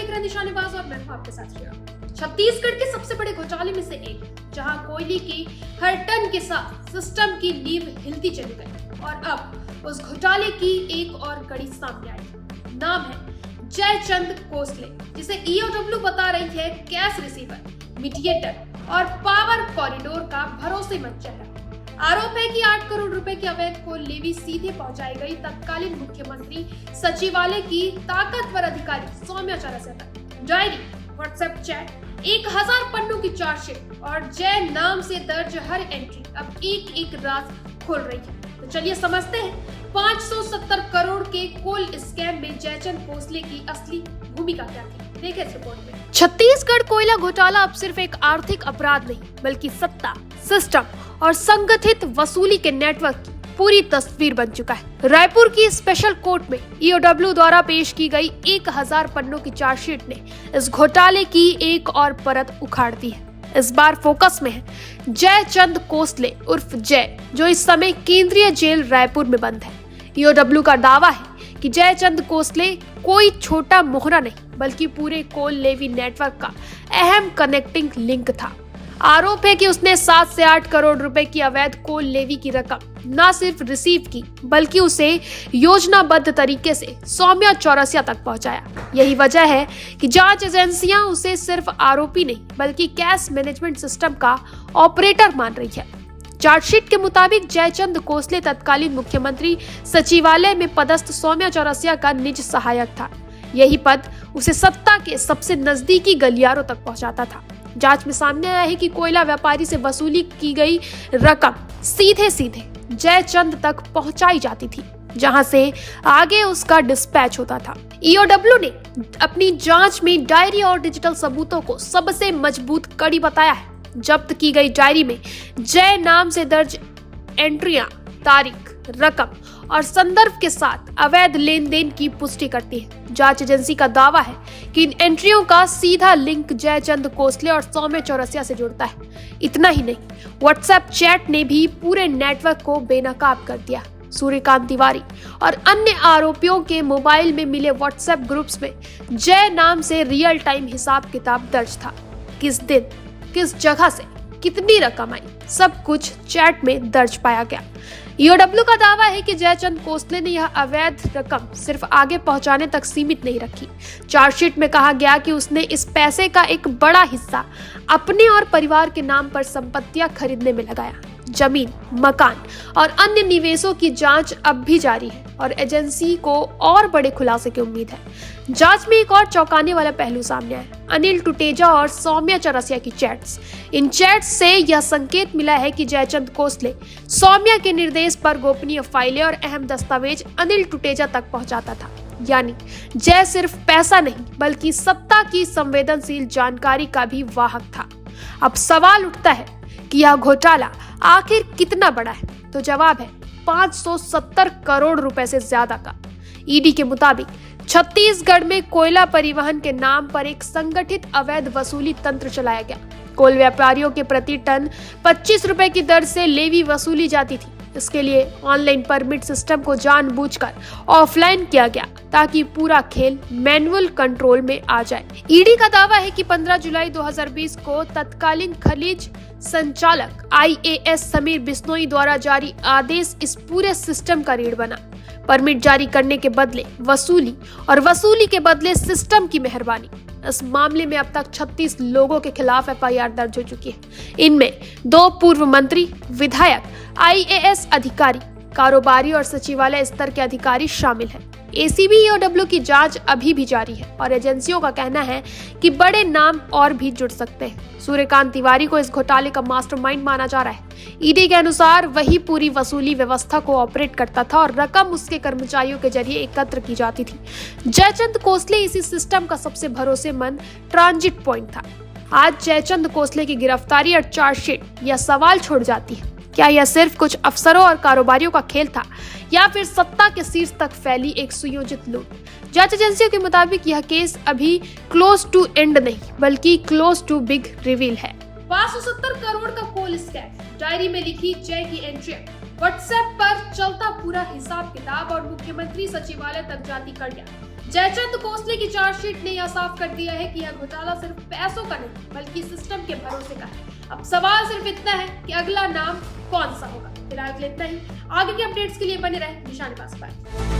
देख रहे हैं निशानेबाज और मैं हूं आपके साथ श्रेया। छत्तीसगढ़ के सबसे बड़े घोटाले में से एक, जहां कोयले की हर टन के साथ सिस्टम की नींव हिलती चली गई और अब उस घोटाले की एक और कड़ी सामने आई। नाम है जयचंद कोसले, जिसे ईओडब्ल्यू बता रही है कैश रिसीवर, मीडिएटर और पावर कॉरिडोर का भरोसेमंद चेहरा। आरोप है कि 8 करोड़ रुपए की अवैध कोल लेवी सीधे पहुंचाई गई तत्कालीन मुख्यमंत्री सचिवालय की ताकतवर अधिकारी सौम्या चौरसिया तक। डायरी, व्हाट्सएप चैट, 1000 पन्नों की चार्जशीट और जय नाम से दर्ज हर एंट्री अब एक एक राज खोल रही है। तो चलिए समझते हैं 570 करोड़ के कोल स्कैम में जयचंद कोसले की असली भूमिका क्या थी। देखें इस रिपोर्ट में। छत्तीसगढ़ कोयला घोटाला अब सिर्फ एक आर्थिक अपराध नहीं, बल्कि सत्ता, सिस्टम और संगठित वसूली के नेटवर्क की पूरी तस्वीर बन चुका है। रायपुर की स्पेशल कोर्ट में ईओडब्ल्यू द्वारा पेश की गई 1000 पन्नों की चार्जशीट ने इस घोटाले की एक और परत उखाड़ दी है। इस बार फोकस में है जयचंद कोसले उर्फ जय, जो इस समय केंद्रीय जेल रायपुर में बंद है। ईओडब्ल्यू का दावा है कि जयचंद कोसले कोई छोटा मोहरा नहीं, बल्कि पूरे कोल लेवी नेटवर्क का अहम कनेक्टिंग लिंक था। आरोप है कि उसने 7 से 8 करोड़ रुपए की अवैध कोल लेवी की रकम न सिर्फ रिसीव की, बल्कि उसे योजनाबद्ध तरीके से सौम्या चौरसिया तक पहुंचाया। यही वजह है कि जांच एजेंसियां उसे सिर्फ आरोपी नहीं, बल्कि कैश मैनेजमेंट सिस्टम का ऑपरेटर मान रही है। चार्जशीट के मुताबिक जयचंद कोसले तत्कालीन मुख्यमंत्री सचिवालय में पदस्थ सौम्या चौरसिया का निज सहायक था। यही पद उसे सत्ता के सबसे नजदीकी गलियारों तक पहुंचाता था। जांच में सामने आया है कि कोयला व्यापारी से वसूली की गई रकम सीधे सीधे जयचंद तक पहुंचाई जाती थी, जहां से आगे उसका डिस्पैच होता था। ईओडब्ल्यू ने अपनी जांच में डायरी और डिजिटल सबूतों को सबसे मजबूत कड़ी बताया है। जब्त की गई डायरी में जय नाम से दर्ज एंट्रियां तारीख, रकम और संदर्भ के साथ अवैध लेन देन की पुष्टि करती है। जांच एजेंसी का दावा है कि इन एंट्रियों का सीधा लिंक जयचंद कोसले और सौम्या चौरसिया से जुड़ता है। इतना ही नहीं, व्हाट्सएप चैट ने भी पूरे नेटवर्क को बेनकाब कर दिया। सूर्यकांत तिवारी और अन्य आरोपियों के मोबाइल में मिले व्हाट्सएप ग्रुप्स में जय नाम से रियल टाइम हिसाब किताब दर्ज था। किस दिन, किस जगह से कितनी रकम आई, सब कुछ चैट में दर्ज पाया गया। ईओडब्ल्यू का दावा है कि जयचंद कोसले ने यह अवैध रकम सिर्फ आगे पहुंचाने तक सीमित नहीं रखी। चार्जशीट में कहा गया कि उसने इस पैसे का एक बड़ा हिस्सा अपने और परिवार के नाम पर संपत्तियां खरीदने में लगाया। जमीन, मकान और अन्य निवेशों की जांच अब भी जारी है और एजेंसी को और बड़े खुलासे की उम्मीद है। जांच में एक और चौंकाने वाला पहलू सामने आया, अनिल टुटेजा और सौम्या चौरसिया की चैट्स। इन चैट्स से यह संकेत मिला है कि जयचंद कोसले सौम्या के निर्देश पर गोपनीय फाइलें और अहम दस्तावेज अनिल टुटेजा तक पहुंचाता था। यानी जय सिर्फ पैसा नहीं, बल्कि सत्ता की संवेदनशील जानकारी का भी वाहक था। अब सवाल उठता है कि यह घोटाला आखिर कितना बड़ा है? तो जवाब है 570 करोड़ रुपए से ज्यादा का। ईडी के मुताबिक छत्तीसगढ़ में कोयला परिवहन के नाम पर एक संगठित अवैध वसूली तंत्र चलाया गया। कोल व्यापारियों के प्रति टन 25 रुपए की दर से लेवी वसूली जाती थी। इसके लिए ऑनलाइन परमिट सिस्टम को जानबूझकर ऑफलाइन किया गया, ताकि पूरा खेल मैनुअल कंट्रोल में आ जाए। ईडी का दावा है कि 15 जुलाई 2020 को तत्कालीन खनिज संचालक IAS समीर बिश्नोई द्वारा जारी आदेश इस पूरे सिस्टम का रीढ़ बना। परमिट जारी करने के बदले वसूली और वसूली के बदले सिस्टम की मेहरबानी। इस मामले में अब तक 36 लोगों के खिलाफ FIR दर्ज हो चुकी है। इनमें 2 पूर्व मंत्री, विधायक, IAS अधिकारी, कारोबारी और सचिवालय स्तर के अधिकारी शामिल हैं। ACB ईओडब्ल्यू की जांच अभी भी जारी है और एजेंसियों का कहना है कि बड़े नाम और भी जुड़ सकते हैं। सूर्यकांत तिवारी को इस घोटाले का मास्टरमाइंड माना जा रहा है। ईडी के अनुसार वही पूरी वसूली व्यवस्था को ऑपरेट करता था और रकम उसके कर्मचारियों के जरिए एकत्र की जाती थी। जयचंद कोसले इसी सिस्टम का सबसे भरोसेमंद ट्रांजिट पॉइंट था। आज जयचंद कोसले की गिरफ्तारी और चार्जशीट यह सवाल छोड़ जाती है, क्या यह सिर्फ कुछ अफसरों और कारोबारियों का खेल था, या फिर सत्ता के शीर्ष तक फैली एक सुयोजित लूट? जांच एजेंसियों के मुताबिक यह केस अभी क्लोज टू एंड नहीं, बल्कि क्लोज टू बिग रिवील है। 570 करोड़ का कोल स्कैम, डायरी में लिखी जय की एंट्री, व्हाट्सएप पर चलता पूरा हिसाब किताब और मुख्यमंत्री सचिवालय तक जाती कर गया। जयचंद कोसले की चार्जशीट ने यह साफ कर दिया है कि यह घोटाला सिर्फ पैसों का नहीं बल्कि सिस्टम के भरोसे का है। अब सवाल सिर्फ इतना है कि अगला नाम कौन सा होगा। फिलहाल इतना ही। आगे के अपडेट्स के लिए बने रहे निशान पास पर।